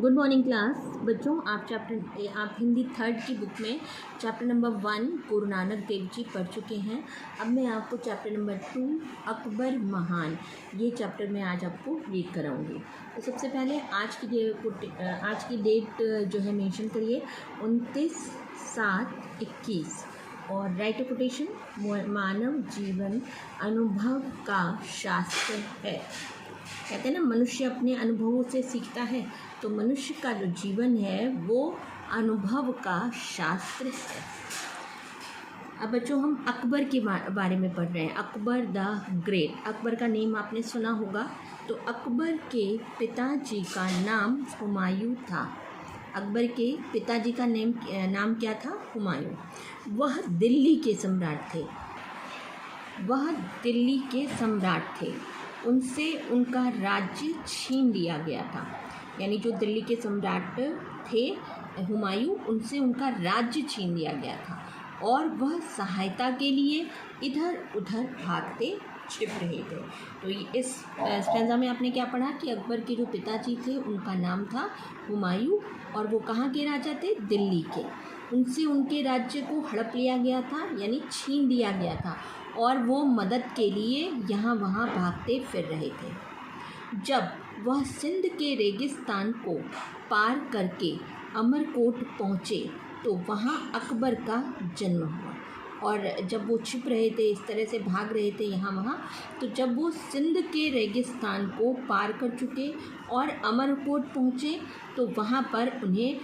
Good morning class बच्चों। आप Hindi third की बुक में चैप्टर नंबर 1 गुरु नानक देव जी पढ़ चुके हैं। अब मैं आपको चैप्टर नंबर 2 अकबर महान ये चैप्टर में आज आपको रीड कराऊंगी। तो सबसे पहले आज की डेट जो है मेंशन करिए 29/7/21 और राइट अ कोटेशन। मानव जीवन अनुभव का शास्त्र है। कहते हैं ना, मनुष्य अपने अनुभवों से सीखता है। तो मनुष्य का जो जीवन है वो अनुभव का शास्त्र है। अब बच्चों हम अकबर के बारे में पढ़ रहे हैं। अकबर द ग्रेट, अकबर का नेम आपने सुना होगा। तो अकबर के पिताजी का नाम हुमायूं था। अकबर के पिताजी का नाम क्या था? हुमायूं। वह दिल्ली के सम्राट थे। उनसे उनका राज्य छीन लिया गया था। यानी जो दिल्ली के सम्राट थे हुमायूं, उनसे उनका राज्य छीन लिया गया था और वह सहायता के लिए इधर उधर भागते छिप रहे थे। तो इस स्टैंजा में आपने क्या पढ़ा कि अकबर के जो पिताजी थे उनका नाम था हुमायूं और वो कहाँ के राजा थे? दिल्ली के। उनसे उनके राज्य को हड़प लिया गया था, यानी छीन लिया गया था और वो मदद के लिए यहाँ वहाँ भागते फिर रहे थे। जब वह सिंध के रेगिस्तान को पार करके अमरकोट पहुँचे तो वहाँ अकबर का जन्म हुआ। और जब वो छिप रहे थे, इस तरह से भाग रहे थे यहाँ वहाँ, तो जब वो सिंध के रेगिस्तान को पार कर चुके और अमरकोट पहुँचे तो वहाँ पर उन्हें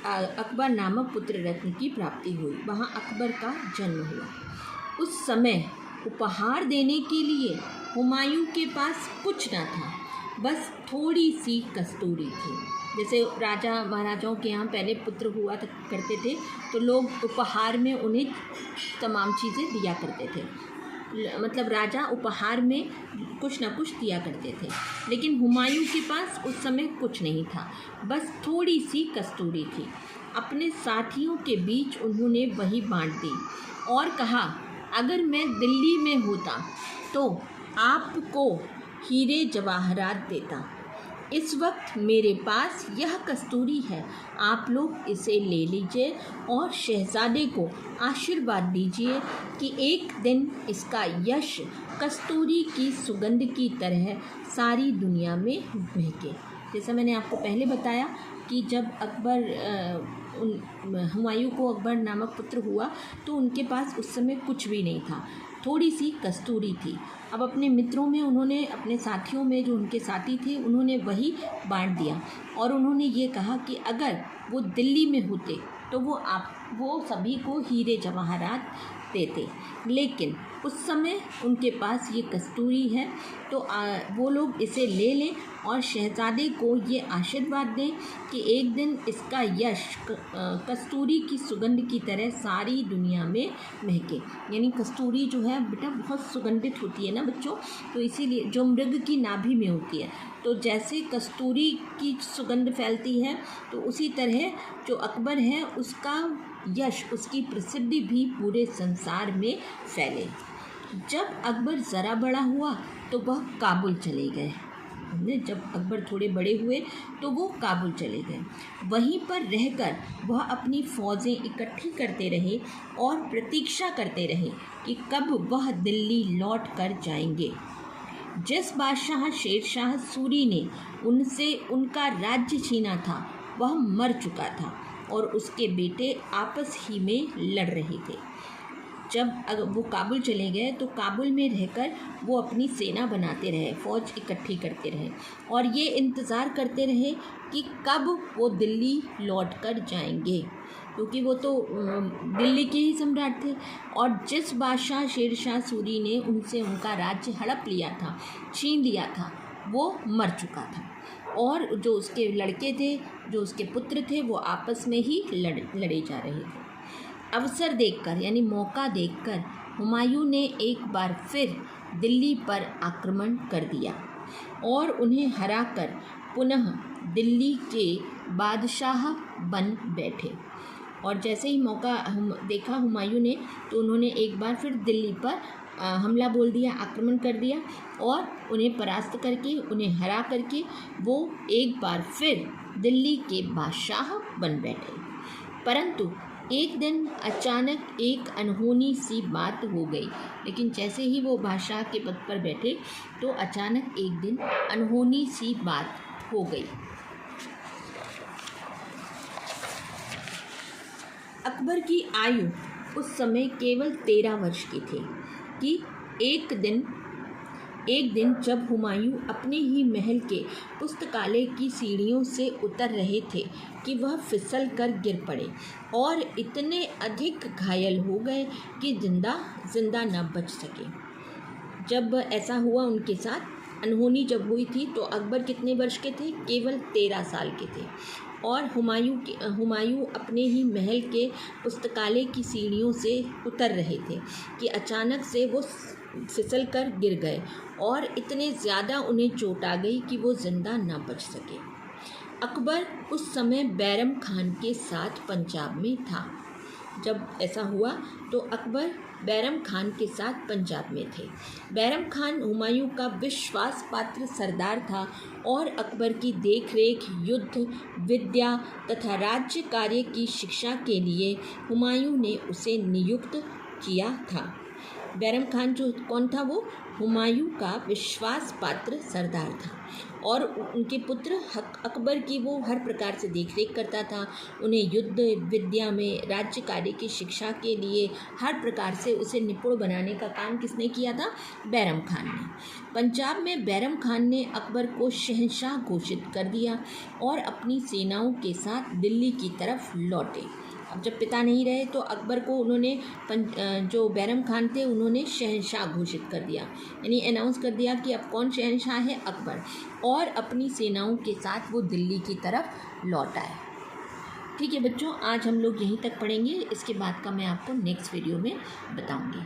अकबर नामक पुत्र रत्न की प्राप्ति हुई। वहाँ अकबर का जन्म हुआ। उस समय उपहार देने के लिए हुमायूं के पास कुछ न था, बस थोड़ी सी कस्तूरी थी। जैसे राजा महाराजाओं के यहाँ पहले पुत्र हुआ करते थे तो लोग उपहार में उन्हें तमाम चीज़ें दिया करते थे। मतलब राजा उपहार में कुछ न कुछ दिया करते थे। लेकिन हुमायूं के पास उस समय कुछ नहीं था, बस थोड़ी सी कस्तूरी थी। अपने साथियों के बीच उन्होंने वही बांट दी और कहा, अगर मैं दिल्ली में होता तो आपको हीरे जवाहरात देता। इस वक्त मेरे पास यह कस्तूरी है, आप लोग इसे ले लीजिए और शहजादे को आशीर्वाद दीजिए कि एक दिन इसका यश कस्तूरी की सुगंध की तरह सारी दुनिया में महके। जैसा मैंने आपको पहले बताया कि जब हुमायूं को अकबर नामक पुत्र हुआ तो उनके पास उस समय कुछ भी नहीं था, थोड़ी सी कस्तूरी थी। अब अपने मित्रों में उन्होंने, अपने साथियों में जो उनके साथी थे, उन्होंने वही बांट दिया और उन्होंने ये कहा कि अगर वो दिल्ली में होते तो वो सभी को हीरे जवाहरात देते। लेकिन उस समय उनके पास ये कस्तूरी है तो वो लोग इसे ले लें और शहजादे को ये आशीर्वाद दें कि एक दिन इसका यश कस्तूरी की सुगंध की तरह सारी दुनिया में महके। यानी कस्तूरी जो है बेटा बहुत सुगंधित होती है ना बच्चों, तो इसीलिए जो मृग की नाभि में होती है, तो जैसे कस्तूरी की सुगंध फैलती है तो उसी तरह जो अकबर है उसका यश, उसकी प्रसिद्धि भी पूरे संसार में फैले। जब अकबर ज़रा बड़ा हुआ तो वह काबुल चले गए। जब अकबर थोड़े बड़े हुए तो वो काबुल चले गए। वहीं पर रहकर वह अपनी फ़ौजें इकट्ठी करते रहे और प्रतीक्षा करते रहे कि कब वह दिल्ली लौट कर जाएंगे। जिस बादशाह शेरशाह सूरी ने उनसे उनका राज्य छीना था वह मर चुका था और उसके बेटे आपस ही में लड़ रहे थे। जब वो काबुल चले गए तो काबुल में रहकर वो अपनी सेना बनाते रहे, फ़ौज इकट्ठी करते रहे और ये इंतज़ार करते रहे कि कब वो दिल्ली लौट कर जाएंगे, क्योंकि वो तो दिल्ली के ही सम्राट थे। और जिस बादशाह शेरशाह सूरी ने उनसे उनका राज्य हड़प लिया था, छीन लिया था, वो मर चुका था और जो उसके लड़के थे, जो उसके पुत्र थे, वो आपस में ही लड़े जा रहे थे। अवसर देखकर, यानी मौका देखकर, हुमायूं ने एक बार फिर दिल्ली पर आक्रमण कर दिया और उन्हें हराकर पुनः दिल्ली के बादशाह बन बैठे। और जैसे ही मौका देखा हुमायूं ने तो उन्होंने एक बार फिर दिल्ली पर हमला बोल दिया, आक्रमण कर दिया और उन्हें परास्त करके, उन्हें हरा करके वो एक बार फिर दिल्ली के बादशाह बन बैठे। परंतु एक दिन अचानक एक अनहोनी सी बात हो गई। लेकिन जैसे ही वो बादशाह के पद पर बैठे तो अचानक एक दिन अनहोनी सी बात हो गई। अकबर की आयु उस समय केवल 13 वर्ष की थी कि एक दिन जब हुमायूं अपने ही महल के पुस्तकालय की सीढ़ियों से उतर रहे थे कि वह फिसल कर गिर पड़े और इतने अधिक घायल हो गए कि जिंदा न बच सके। जब ऐसा हुआ उनके साथ, अनहोनी जब हुई थी, तो अकबर कितने वर्ष के थे? केवल 13 साल के थे। और हुमायूं अपने ही महल के पुस्तकालय की सीढ़ियों से उतर रहे थे कि अचानक से वो फिसल कर गिर गए और इतने ज़्यादा उन्हें चोट आ गई कि वो जिंदा ना बच सके। अकबर उस समय बैरम खान के साथ पंजाब में था। जब ऐसा हुआ तो अकबर बैरम खान के साथ पंजाब में थे। बैरम खान हुमायूं का विश्वास पात्र सरदार था और अकबर की देखरेख, युद्ध विद्या तथा राज्य कार्य की शिक्षा के लिए हुमायूं ने उसे नियुक्त किया था। बैरम खान जो कौन था? वो हुमायूं का विश्वास पात्र सरदार था और उनके पुत्र अकबर की वो हर प्रकार से देखरेख करता था। उन्हें युद्ध विद्या में, राज्य कार्य की शिक्षा के लिए हर प्रकार से उसे निपुण बनाने का काम किसने किया था? बैरम खान ने। पंजाब में बैरम खान ने अकबर को शहंशाह घोषित कर दिया और अपनी सेनाओं के साथ दिल्ली की तरफ लौटे। अब जब पिता नहीं रहे तो अकबर को उन्होंने जो बैरम खान थे उन्होंने शहंशाह घोषित कर दिया, यानी अनाउंस कर दिया कि अब कौन शहंशाह है? अकबर। और अपनी सेनाओं के साथ वो दिल्ली की तरफ लौट आए। ठीक है बच्चों, आज हम लोग यहीं तक पढ़ेंगे। इसके बाद का मैं आपको नेक्स्ट वीडियो में बताऊंगी।